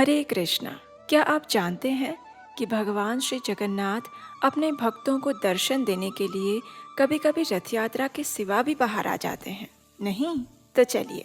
हरे कृष्णा। क्या आप जानते हैं कि भगवान श्री जगन्नाथ अपने भक्तों को दर्शन देने के लिए कभी कभी रथ यात्रा के सिवा भी बाहर आ जाते हैं? नहीं तो चलिए,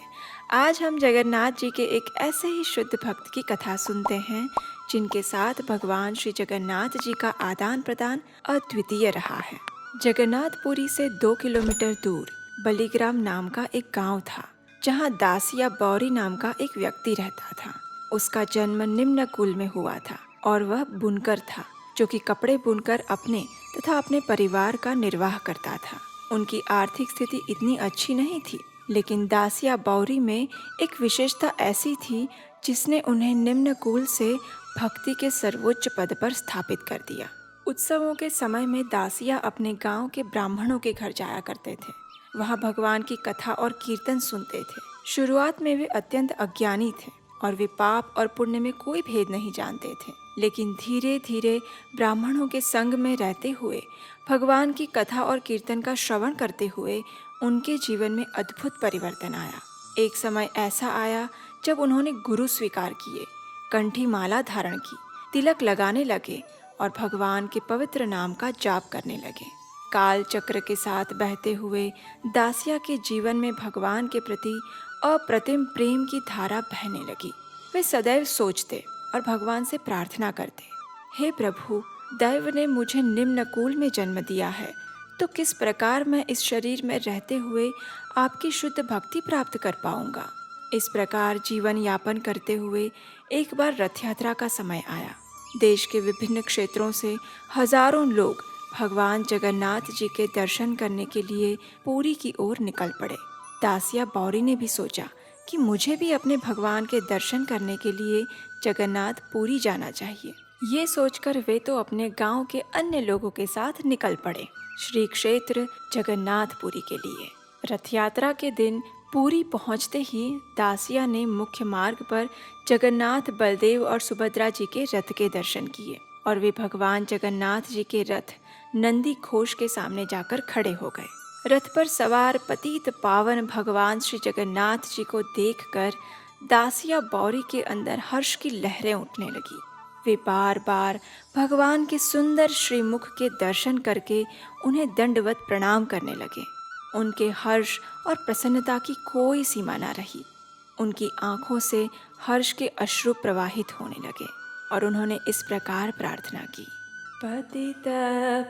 आज हम जगन्नाथ जी के एक ऐसे ही शुद्ध भक्त की कथा सुनते हैं जिनके साथ भगवान श्री जगन्नाथ जी का आदान प्रदान अद्वितीय रहा है। जगन्नाथपुरी से 2 किलोमीटर दूर बलिग्राम नाम का एक गांव था, जहां दासिया बौरी नाम का एक व्यक्ति रहता था। उसका जन्म निम्न कुल में हुआ था और वह बुनकर था, जो कि कपड़े बुनकर अपने तथा अपने परिवार का निर्वाह करता था। उनकी आर्थिक स्थिति इतनी अच्छी नहीं थी, लेकिन दासिया बौरी में एक विशेषता ऐसी थी जिसने उन्हें निम्न कुल से भक्ति के सर्वोच्च पद पर स्थापित कर दिया। उत्सवों के समय में दासिया अपने गांव के ब्राह्मणों के घर जाया करते थे। वहां भगवान की कथा और कीर्तन सुनते थे। शुरुआत में वे अत्यंत अज्ञानी थे और वे पाप और पुण्य में कोई भेद नहीं जानते थे, लेकिन धीरे धीरे ब्राह्मणों के संग में रहते हुए, भगवान की कथा और कीर्तन का श्रवण करते हुए उनके जीवन में अद्भुत परिवर्तन आया। एक समय ऐसा आया जब उन्होंने गुरु स्वीकार किए, कंठी माला धारण की, तिलक लगाने लगे और भगवान के पवित्र नाम का जाप करने लगे। काल चक्र के साथ बहते हुए दासिया के जीवन में भगवान के प्रति अप्रतिम प्रेम की धारा बहने लगी। वे सदैव सोचते और भगवान से प्रार्थना करते, हे प्रभु, दैव ने मुझे निम्न कुल में जन्म दिया है, तो किस प्रकार मैं इस शरीर में रहते हुए आपकी शुद्ध भक्ति प्राप्त कर पाऊंगा। इस प्रकार जीवन यापन करते हुए एक बार रथ यात्रा का समय आया। देश के विभिन्न क्षेत्रों से हजारों लोग भगवान जगन्नाथ जी के दर्शन करने के लिए पुरी की ओर निकल पड़े। दासिया बौरी ने भी सोचा कि मुझे भी अपने भगवान के दर्शन करने के लिए जगन्नाथ पुरी जाना चाहिए। ये सोचकर वे तो अपने गांव के अन्य लोगों के साथ निकल पड़े श्री क्षेत्र जगन्नाथपुरी के लिए। रथ यात्रा के दिन पुरी पहुंचते ही दासिया ने मुख्य मार्ग पर जगन्नाथ, बलदेव और सुभद्रा जी के रथ के दर्शन किए और वे भगवान जगन्नाथ जी के रथ नंदी घोष के सामने जाकर खड़े हो गए। रथ पर सवार पतित पावन भगवान श्री जगन्नाथ जी को देखकर दासिया बौरी के अंदर हर्ष की लहरें उठने लगी। वे बार बार भगवान के सुंदर श्रीमुख के दर्शन करके उन्हें दंडवत प्रणाम करने लगे। उनके हर्ष और प्रसन्नता की कोई सीमा न रही। उनकी आंखों से हर्ष के अश्रु प्रवाहित होने लगे और उन्होंने इस प्रकार प्रार्थना की, पतित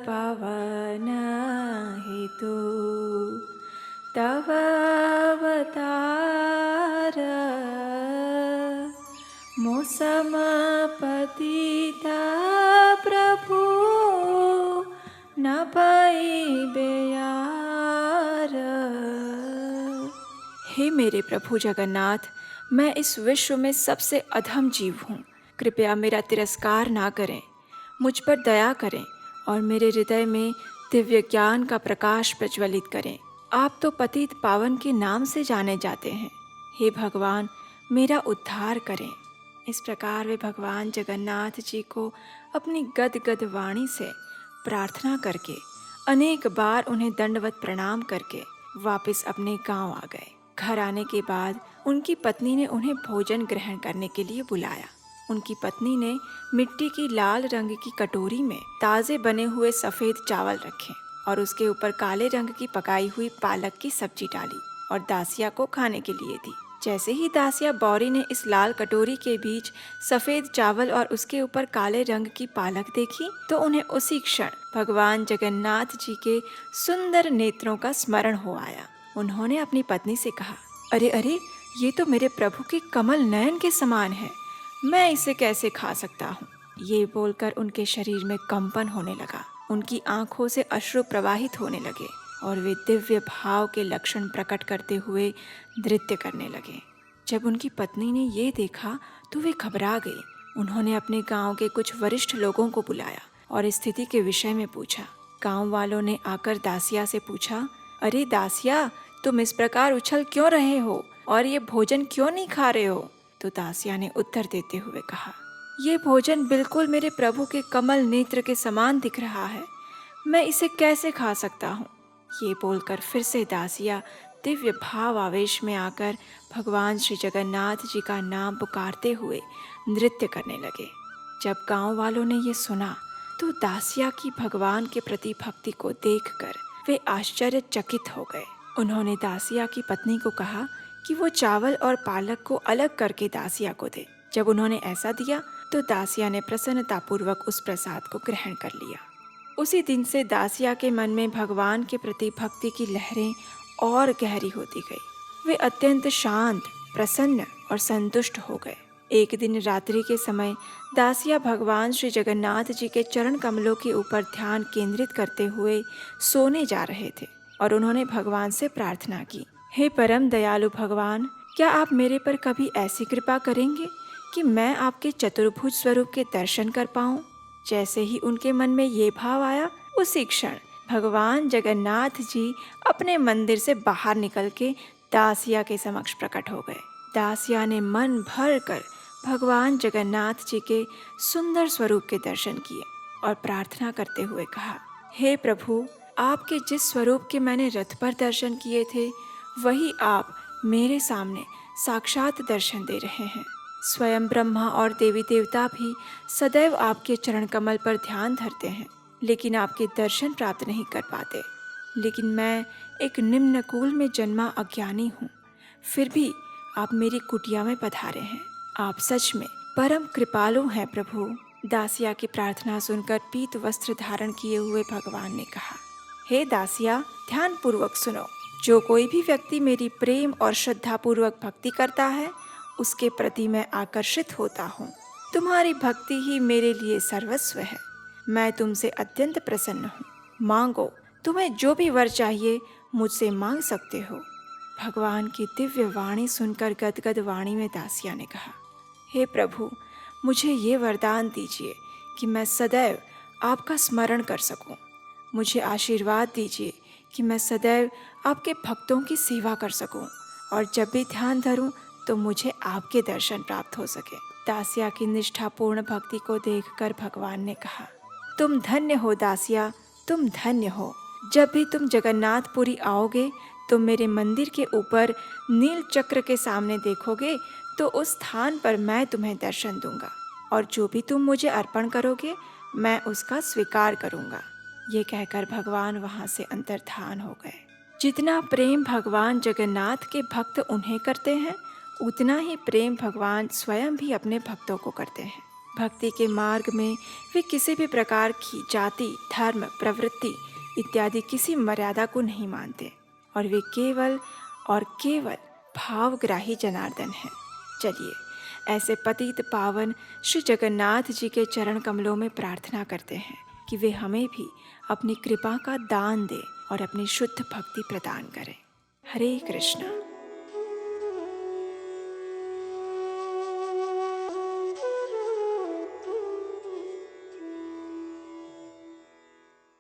पावन हेतु तव अवतार, मौसम पतिता प्रभु न पाइबे यार। हे मेरे प्रभु जगन्नाथ, मैं इस विश्व में सबसे अधम जीव हूँ। कृपया मेरा तिरस्कार ना करें, मुझ पर दया करें और मेरे हृदय में दिव्य ज्ञान का प्रकाश प्रज्वलित करें। आप तो पतित पावन के नाम से जाने जाते हैं। हे भगवान, मेरा उद्धार करें। इस प्रकार वे भगवान जगन्नाथ जी को अपनी गदगद वाणी से प्रार्थना करके, अनेक बार उन्हें दंडवत प्रणाम करके वापस अपने गांव आ गए। घर आने के बाद उनकी पत्नी ने उन्हें भोजन ग्रहण करने के लिए बुलाया। उनकी पत्नी ने मिट्टी की लाल रंग की कटोरी में ताजे बने हुए सफेद चावल रखे और उसके ऊपर काले रंग की पकाई हुई पालक की सब्जी डाली और दासिया को खाने के लिए दी। जैसे ही दासिया बौरी ने इस लाल कटोरी के बीच सफेद चावल और उसके ऊपर काले रंग की पालक देखी, तो उन्हें उसी क्षण भगवान जगन्नाथ जी के सुंदर नेत्रों का स्मरण हो आया। उन्होंने अपनी पत्नी से कहा, अरे अरे, ये तो मेरे प्रभु के कमल नयन के समान है, मैं इसे कैसे खा सकता हूँ। ये बोलकर उनके शरीर में कंपन होने लगा, उनकी आंखों से अश्रु प्रवाहित होने लगे और वे दिव्य भाव के लक्षण प्रकट करते हुए नृत्य करने लगे। जब उनकी पत्नी ने ये देखा तो वे घबरा गई। उन्होंने अपने गांव के कुछ वरिष्ठ लोगों को बुलाया और स्थिति के विषय में पूछा। गांव वालों ने आकर दासिया से पूछा, अरे दासिया, तुम इस प्रकार उछल क्यों रहे हो और ये भोजन क्यों नहीं खा रहे हो? तो दासिया ने उत्तर देते हुए कहा, ये भोजन बिल्कुल मेरे प्रभु के कमल नेत्र के समान दिख रहा है, मैं इसे कैसे खा सकता हूँ। ये बोलकर फिर से दासिया दिव्य भाव आवेश में आकर भगवान श्री जगन्नाथ जी का नाम पुकारते हुए नृत्य करने लगे। जब गांव वालों ने ये सुना तो दासिया की भगवान के प्रति भक्ति को देखकर वे आश्चर्यचकित हो गए। उन्होंने दासिया की पत्नी को कहा कि वो चावल और पालक को अलग करके दासिया को दे। जब उन्होंने ऐसा दिया तो दासिया ने प्रसन्नतापूर्वक उस प्रसाद को ग्रहण कर लिया। उसी दिन से दासिया के मन में भगवान के प्रति भक्ति की लहरें और गहरी होती गई। वे अत्यंत शांत, प्रसन्न और संतुष्ट हो गए। एक दिन रात्रि के समय दासिया भगवान श्री जगन्नाथ जी के चरण कमलों के ऊपर ध्यान केंद्रित करते हुए सोने जा रहे थे और उन्होंने भगवान से प्रार्थना की, हे परम दयालु भगवान, क्या आप मेरे पर कभी ऐसी कृपा करेंगे कि मैं आपके चतुर्भुज स्वरूप के दर्शन कर पाऊं? जैसे ही उनके मन में ये भाव आया, उसी क्षण भगवान जगन्नाथ जी अपने मंदिर से बाहर निकल के दासिया के समक्ष प्रकट हो गए। दासिया ने मन भर कर भगवान जगन्नाथ जी के सुंदर स्वरूप के दर्शन किए और प्रार्थना करते हुए कहा, हे प्रभु, आपके जिस स्वरूप के मैंने रथ पर दर्शन किए थे, वही आप मेरे सामने साक्षात दर्शन दे रहे हैं। स्वयं ब्रह्मा और देवी देवता भी सदैव आपके चरण कमल पर ध्यान धरते हैं, लेकिन आपके दर्शन प्राप्त नहीं कर पाते। लेकिन मैं एक निम्न कुल में जन्मा अज्ञानी हूँ, फिर भी आप मेरी कुटिया में पधारे हैं। आप सच में परम कृपालु हैं प्रभु। दासिया की प्रार्थना सुनकर पीत वस्त्र धारण किए हुए भगवान ने कहा, हे दासिया, ध्यान पूर्वक सुनो। जो कोई भी व्यक्ति मेरी प्रेम और श्रद्धा पूर्वक भक्ति करता है, उसके प्रति मैं आकर्षित होता हूँ। तुम्हारी भक्ति ही मेरे लिए सर्वस्व है। मैं तुमसे अत्यंत प्रसन्न हूँ। मांगो, तुम्हें जो भी वर चाहिए मुझसे मांग सकते हो। भगवान की दिव्य वाणी सुनकर गदगद वाणी में दासिया ने कहा, हे प्रभु, मुझे ये वरदान दीजिए कि मैं सदैव आपका स्मरण कर सकूं। मुझे आशीर्वाद दीजिए कि मैं सदैव आपके भक्तों की सेवा कर सकूं और जब भी ध्यान धरूं तो मुझे आपके दर्शन प्राप्त हो सके। दासिया की निष्ठापूर्ण भक्ति को देखकर भगवान ने कहा, तुम धन्य हो दासिया, तुम धन्य हो। जब भी तुम जगन्नाथपुरी आओगे तो मेरे मंदिर के ऊपर नील चक्र के सामने देखोगे तो उस स्थान पर मैं तुम्हें दर्शन दूंगा और जो भी तुम मुझे अर्पण करोगे मैं उसका स्वीकार करूंगा। ये कहकर भगवान वहां से अंतर्धान हो गए। जितना प्रेम भगवान जगन्नाथ के भक्त उन्हें करते हैं, उतना ही प्रेम भगवान स्वयं भी अपने भक्तों को करते हैं। भक्ति के मार्ग में वे किसी भी प्रकार की जाति, धर्म, प्रवृत्ति इत्यादि किसी मर्यादा को नहीं मानते और वे केवल और केवल भावग्राही जनार्दन हैं। चलिए, ऐसे पतित पावन श्री जगन्नाथ जी के चरण कमलों में प्रार्थना करते हैं कि वे हमें भी अपनी कृपा का दान दें और अपनी शुद्ध भक्ति प्रदान करें। हरे कृष्णा।